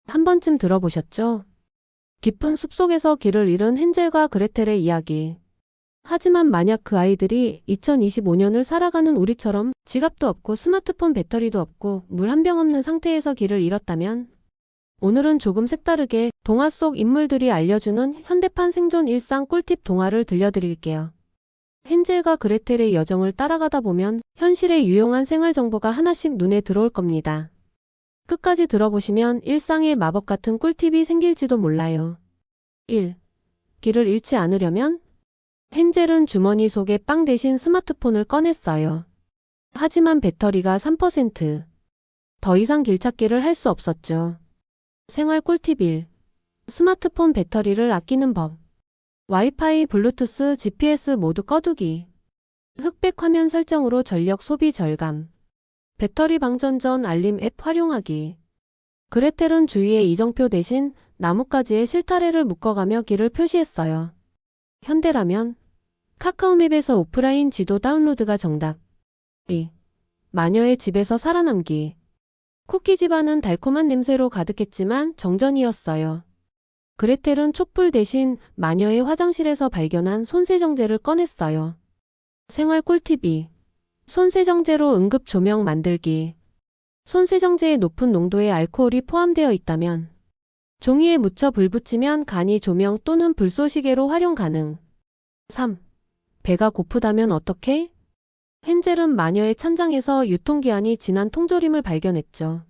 한 번쯤 들어보셨죠? 깊은 숲속에서 길을 잃은 헨젤과 그레텔의 이야기. 하지만 만약 그 아이들이 2025년을 살아가는 우리처럼 지갑도 없고 스마트폰 배터리도 없고 물 한 병 없는 상태에서 길을 잃었다면, 오늘은 조금 색다르게 동화 속 인물들이 알려주는 현대판 생존 일상 꿀팁 동화를 들려드릴게요. 헨젤과 그레텔의 여정을 따라가다 보면 현실에 유용한 생활 정보가 하나씩 눈에 들어올 겁니다. 끝까지 들어보시면 일상의 마법 같은 꿀팁이 생길지도 몰라요. 1. 길을 잃지 않으려면? 헨젤은 주머니 속에 빵 대신 스마트폰을 꺼냈어요. 하지만 배터리가 3%. 더 이상 길찾기를 할 수 없었죠. 생활 꿀팁 1. 스마트폰 배터리를 아끼는 법. 와이파이, 블루투스, GPS 모두 꺼두기. 흑백 화면 설정으로 전력 소비 절감. 배터리 방전 전 알림 앱 활용하기. 그레텔은 주위에 이정표 대신 나뭇가지에 실타래를 묶어가며 길을 표시했어요. 현대라면 카카오맵에서 오프라인 지도 다운로드가 정답. 2. 마녀의 집에서 살아남기. 쿠키 집안은 달콤한 냄새로 가득했지만 정전이었어요. 그레텔은 촛불 대신 마녀의 화장실에서 발견한 손세정제를 꺼냈어요. 생활 꿀팁 2. 손세정제로 응급 조명 만들기. 손세정제에 높은 농도의 알코올이 포함되어 있다면 종이에 묻혀 불 붙이면 간이 조명 또는 불쏘시개로 활용 가능. 3. 배가 고프다면 어떻게? 헨젤은 마녀의 찬장에서 유통기한이 지난 통조림을 발견했죠.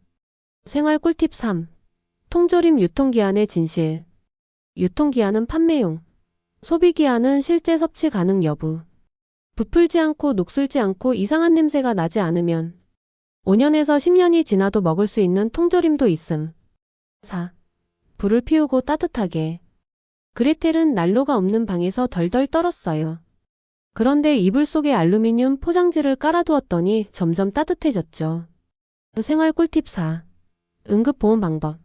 생활 꿀팁 3. 통조림 유통기한의 진실. 유통기한은 판매용, 소비기한은 실제 섭취 가능 여부. 부풀지 않고 녹슬지 않고 이상한 냄새가 나지 않으면 5년에서 10년이 지나도 먹을 수 있는 통조림도 있음. 4. 불을 피우고 따뜻하게. 그레텔은 난로가 없는 방에서 덜덜 떨었어요. 그런데 이불 속에 알루미늄 포장지를 깔아두었더니 점점 따뜻해졌죠. 생활 꿀팁 4. 응급보온 방법.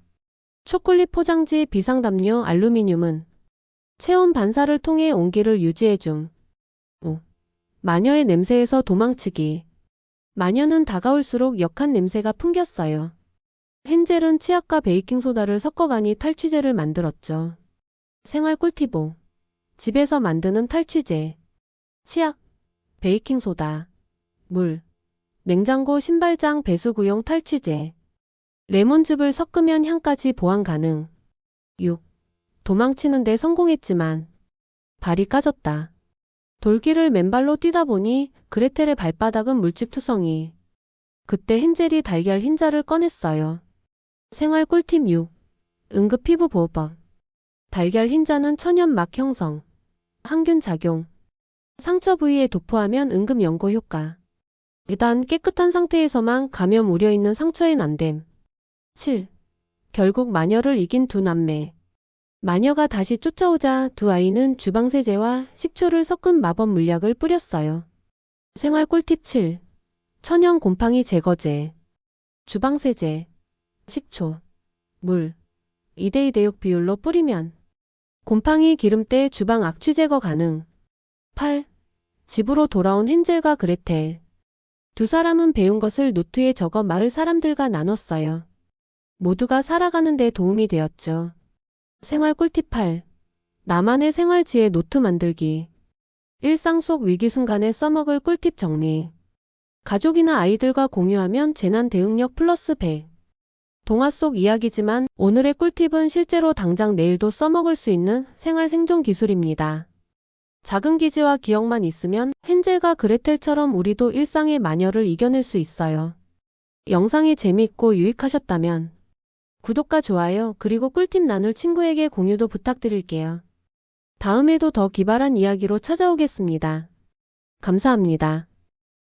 초콜릿 포장지, 비상담요, 알루미늄은 체온 반사를 통해 온기를 유지해줌. 5. 마녀의 냄새에서 도망치기. 마녀는 다가올수록 역한 냄새가 풍겼어요. 헨젤은 치약과 베이킹소다를 섞어가니 탈취제를 만들었죠. 생활 꿀팁 5. 집에서 만드는 탈취제. 치약, 베이킹소다, 물, 냉장고 신발장 배수구용 탈취제. 레몬즙을 섞으면 향까지 보완 가능. 6. 도망치는데 성공했지만 발이 까졌다. 돌길을 맨발로 뛰다 보니 그레텔의 발바닥은 물집투성이. 그때 헨젤이 달걀 흰자를 꺼냈어요. 생활 꿀팁 6. 응급 피부 보호법. 달걀 흰자는 천연막 형성, 항균 작용. 상처 부위에 도포하면 응급 연고 효과. 일단 깨끗한 상태에서만 감염 우려 있는 상처엔 안됨. 7. 결국 마녀를 이긴 두 남매. 마녀가 다시 쫓아오자 두 아이는 주방세제와 식초를 섞은 마법 물약을 뿌렸어요. 생활 꿀팁 7. 천연 곰팡이 제거제. 주방세제, 식초, 물 2:1:6 비율로 뿌리면 곰팡이 기름때 주방 악취 제거 가능. 8. 집으로 돌아온 헨젤과 그레텔. 두 사람은 배운 것을 노트에 적어 마을 사람들과 나눴어요. 모두가 살아가는 데 도움이 되었죠. 생활 꿀팁 8. 나만의 생활지혜 노트 만들기. 일상 속 위기 순간에 써먹을 꿀팁 정리. 가족이나 아이들과 공유하면 재난 대응력 플러스 100. 동화 속 이야기지만 오늘의 꿀팁은 실제로 당장 내일도 써먹을 수 있는 생활 생존 기술입니다. 작은 기지와 기억만 있으면 헨젤과 그레텔처럼 우리도 일상의 마녀를 이겨낼 수 있어요. 영상이 재미있고 유익하셨다면 구독과 좋아요 그리고 꿀팁 나눌 친구에게 공유도 부탁드릴게요. 다음에도 더 기발한 이야기로 찾아오겠습니다. 감사합니다.